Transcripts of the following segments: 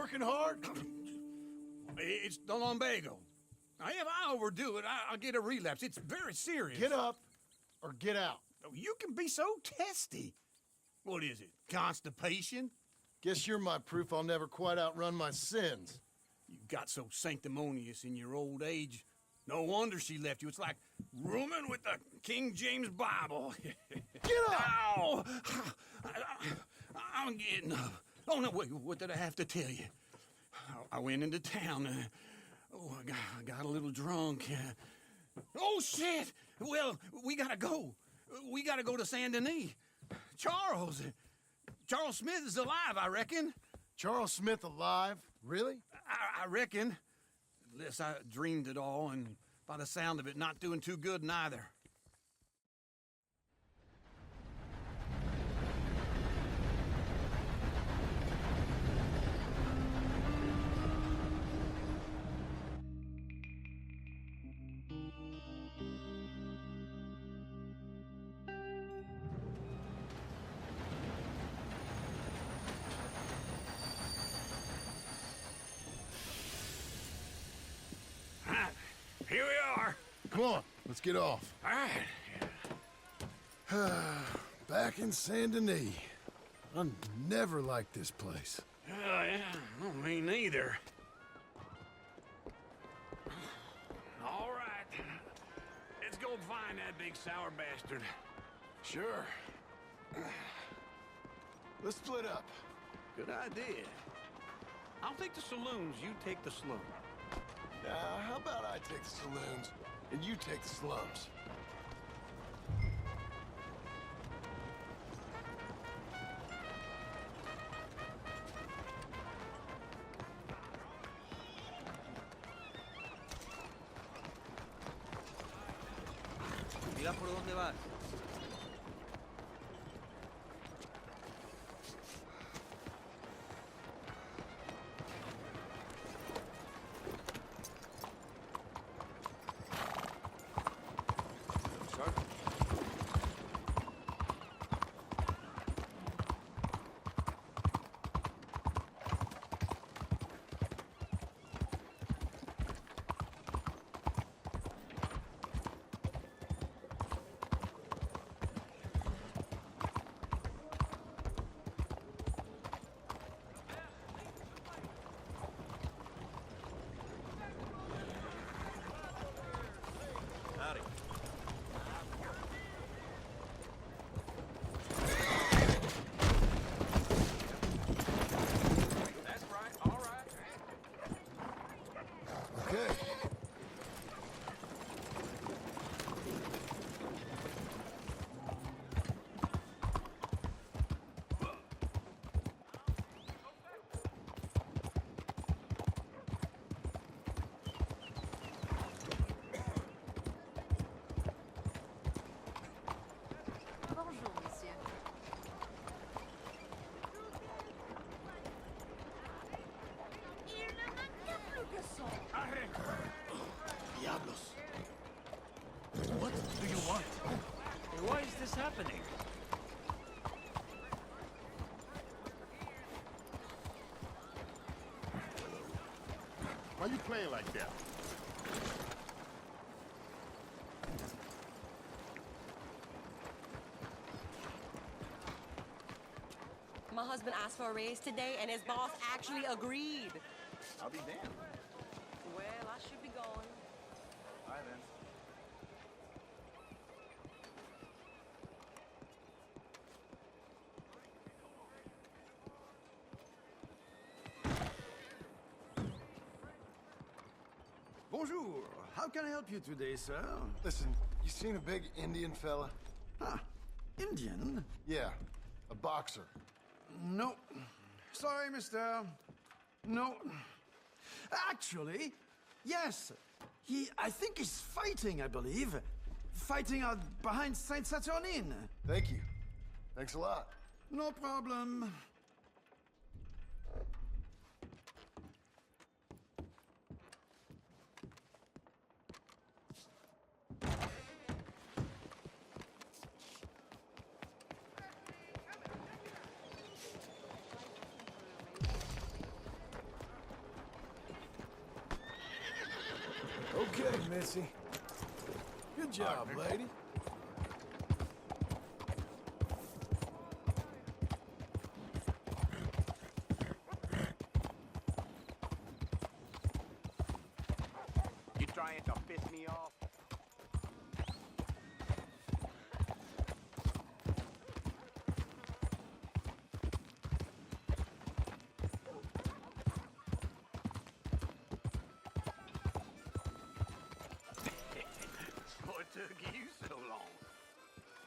working hard? It's the lumbago. Now, if I overdo it, I'll get a relapse. It's very serious. Get up or get out. You can be so testy. What is it, constipation? Guess you're my proof I'll never quite outrun my sins. You got so sanctimonious in your old age. No wonder she left you. It's like rooming with the King James Bible. Get up! Ow! I'm getting up. Oh, no, wait, what did I have to tell you? I went into town. I got a little drunk. Oh, shit! Well, we gotta go. We gotta go to Saint Denis. Charles Smith is alive, I reckon. Charles Smith alive? Really? I reckon. Unless I dreamed it all, and by the sound of it, not doing too good neither. Here we are. Come on, let's get off. All right. Back in Saint Denis. I never liked this place. Yeah, well, me neither. All right. Let's go find that big sour bastard. Sure. Let's split up. Good idea. I'll take the saloons, you take the slum. Now, how about I take the saloons and you take the slums? Mira por dónde vas. Howdy. That's right, all right. Okay. Bonjour, monsieur. Il ne manque plus que son. Diablos. What do you want? Why is this happening? Why you playing like that? My husband asked for a raise today, and his boss actually agreed. I'll be damned. Well, I should be going. Bye then. Bonjour. How can I help you today, sir? Listen, you seen a big Indian fella? Ah, Indian? Yeah, a boxer. No. Sorry, mister. No. Actually, yes. I think he's fighting, I believe. Fighting out behind Saint Saturnine. Thank you. Thanks a lot. No problem. Okay, Missy. Good job, lady. You trying to piss me off? What took you so long?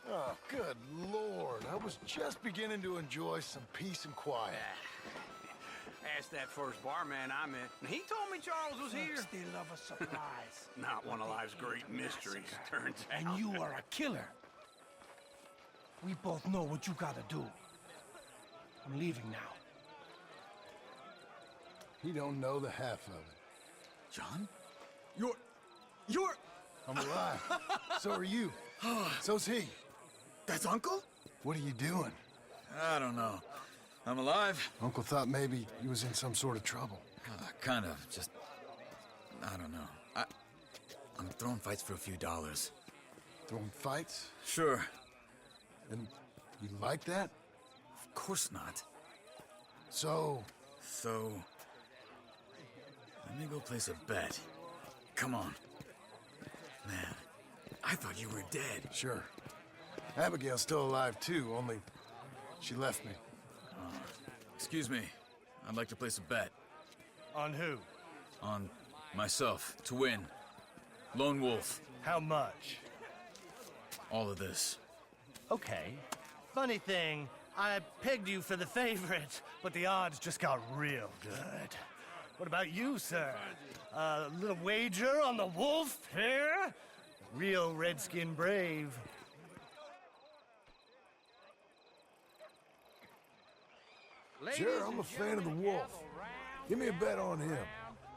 Oh, good Lord. I was just beginning to enjoy some peace and quiet. Asked that first barman I met, and he told me Charles was here. They love a surprise. Not one of life's great mysteries, turns out. And you are a killer. We both know what you gotta do. I'm leaving now. He don't know the half of it. John? You're... I'm alive. So are you. So's he. That's Uncle? What are you doing? I don't know. I'm alive. Uncle thought maybe he was in some sort of trouble. Kind of. Just... I don't know. I'm throwing fights for a few dollars. Throwing fights? Sure. And you like that? Of course not. So, So... let me go place a bet. Come on. Man, I thought you were dead. sure. Abigail's still alive too, only she left me. Excuse me. I'd like to place a bet. On who? On myself, to win. Lone Wolf. How much? All of this. Okay. Funny thing, I pegged you for the favorite, but the odds just got real good. What about you, sir? A little wager on the wolf here? Real redskin brave. Sure, I'm a fan of the wolf. Give me a bet on him.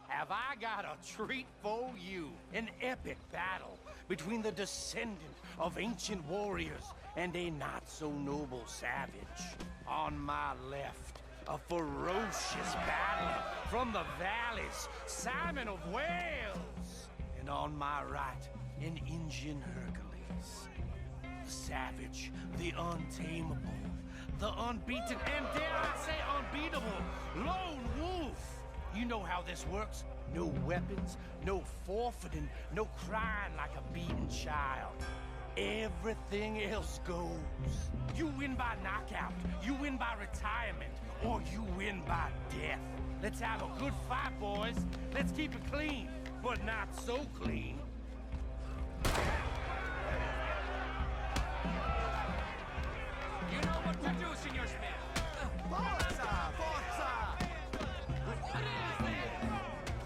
Have I got a treat for you? An epic battle between the descendant of ancient warriors and a not-so-noble savage. On my left, a ferocious battler from the valleys, Simon of Wales. And on my right, an Indian Hercules. The savage, the untamable, the unbeaten, and dare I say unbeatable, Lone Wolf. You know how this works. No weapons, no forfeiting, no crying like a beaten child. Everything else goes. You win by knockout, you win by retirement, or you win by death. Let's have a good fight, boys. Let's keep it clean, but not so clean. You know what to do, Senor Smith. Forza! Forza! What is this?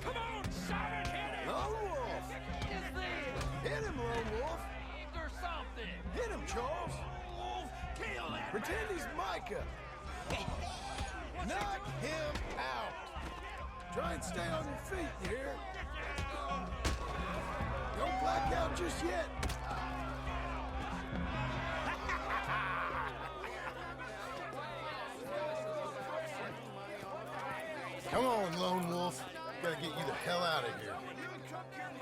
Come on, Simon, hit him! Lone Wolf! What is this? Hit him, Lone Wolf! Or something. Hit him, Charles! Wolf, kill that Pretend he's Micah! Knock him out! Try and stay on your feet, you hear? Don't black out just yet! Come on, Lone Wolf. Gotta get you the hell out of here.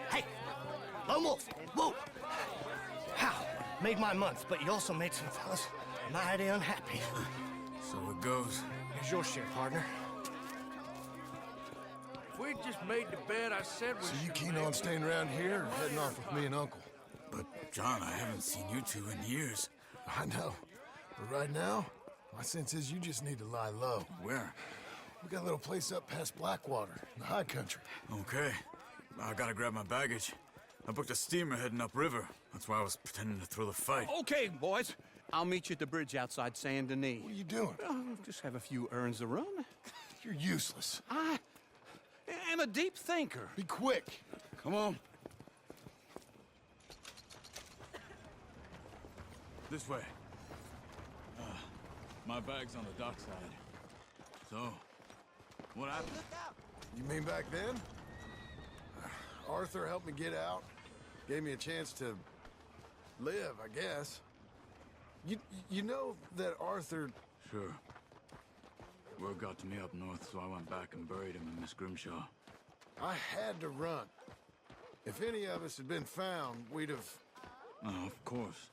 Hey, Lone Wolf, whoa! How? Made my month, but you also made some fellas mighty unhappy. So it goes. Here's your share, partner. If we just made the bet I said we So you keen on staying around here or heading off with me and Uncle? But, John, I haven't seen you two in years. I know. But right now, my sense is you just need to lie low. Where? We got a little place up past Blackwater, in the high country. Okay. I gotta grab my baggage. I booked a steamer heading upriver. That's why I was pretending to throw the fight. Okay, boys. I'll meet you at the bridge outside Saint Denis. What are you doing? Oh, just have a few errands to run. You're useless. I am a deep thinker. Be quick. Come on. This way. My bag's on the dockside. So, what happened? You mean back then? Arthur helped me get out. Gave me a chance to live, I guess. You know that Arthur... Sure. Word got to me up north, so I went back and buried him in Miss Grimshaw. I had to run. If any of us had been found, we'd have... Oh, of course.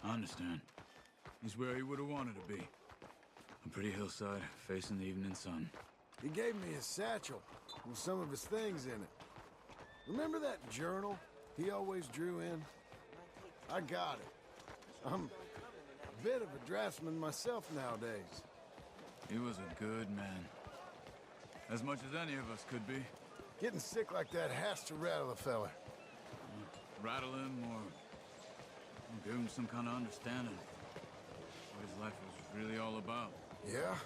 I understand. He's where he would have wanted to be. A pretty hillside, facing the evening sun. He gave me his satchel with some of his things in it. Remember that journal he always drew in? I got it. I'm a bit of a draftsman myself nowadays. He was a good man. As much as any of us could be. Getting sick like that has to rattle a fella. Rattle him or give him some kind of understanding. What his life was really all about. Yeah?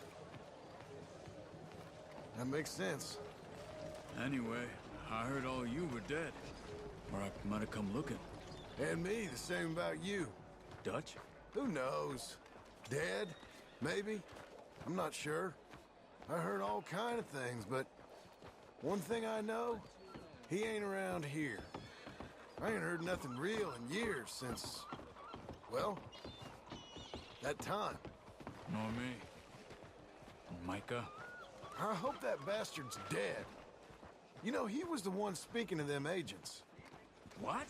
That makes sense. Anyway, I heard all you were dead. Or I might have come looking. And me, the same about you. Dutch? Who knows? Dead? Maybe? I'm not sure. I heard all kind of things, but one thing I know, he ain't around here. I ain't heard nothing real in years since, well, that time. Nor me. Micah? I hope that bastard's dead. You know, he was the one speaking to them agents. What?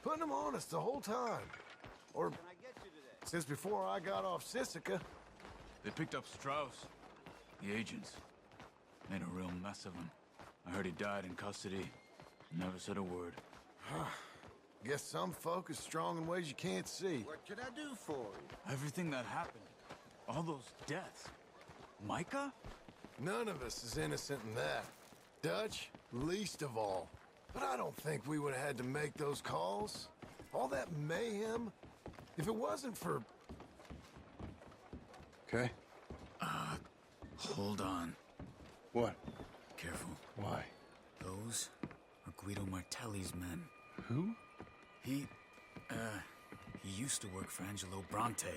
Putting them on us the whole time. Or since before I got off Sisika. They picked up Strauss. The agents. Made a real mess of him. I heard he died in custody. Never said a word. Guess some folk is strong in ways you can't see. What can I do for you? Everything that happened. All those deaths. Micah? None of us is innocent in that. Dutch, least of all. But I don't think we would have had to make those calls. All that mayhem. If it wasn't for... Okay. Hold on. What? Careful. Why? Those are Guido Martelli's men. Who? He used to work for Angelo Bronte.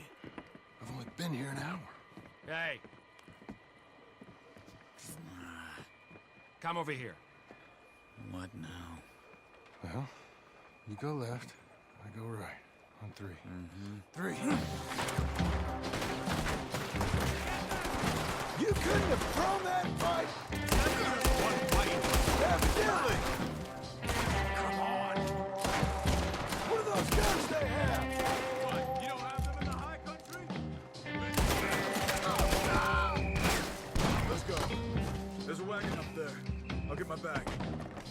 I've only been here an hour. Hey. Come over here. What now? Well, you go left, I go right. On three. Three. You couldn't have thrown that pipe! One fight. Evidently! Come on! What are those guns they have? What? You don't have them in the high country? Let's go. There's a wagon up there. I'll get my bag.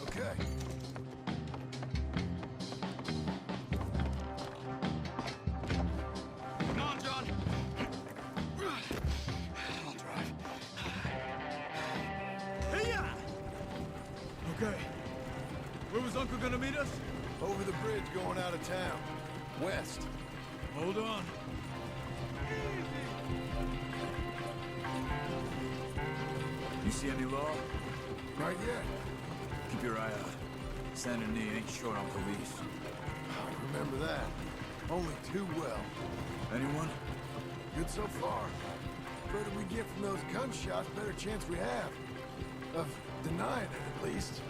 Okay. Come on, John. I'll drive. Hey-ya! Okay. Where was Uncle gonna meet us? Over the bridge going out of town. West. Hold on. You see any law? Not yet. Keep your eye out. Saint Denis ain't short on police. I remember that. Only too well. Anyone? Good so far. Further we get from those gunshots, better chance we have. Of denying it, at least.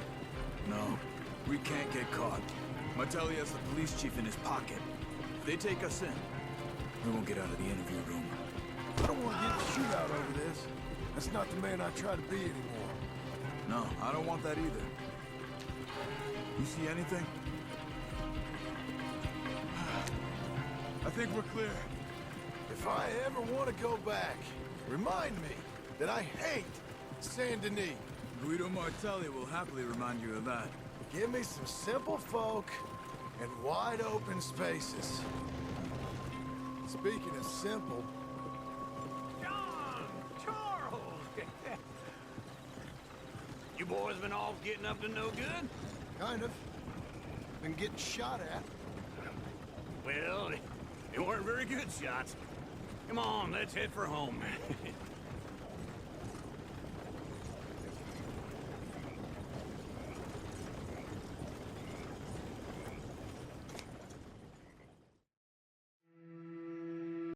No. We can't get caught. Martelli has the police chief in his pocket. If they take us in, we won't get out of the interview room. I don't want to get in a shootout over this. That's not the man I try to be anymore. No, I don't want that either. You see anything? I think we're clear. If I ever want to go back, remind me that I hate Saint Denis. Guido Martelli will happily remind you of that. Give me some simple folk and wide open spaces. Speaking of simple, John! Charles! You boys been off getting up to no good? kind of. Been getting shot at. Well, they weren't very good shots. Come on, let's head for home.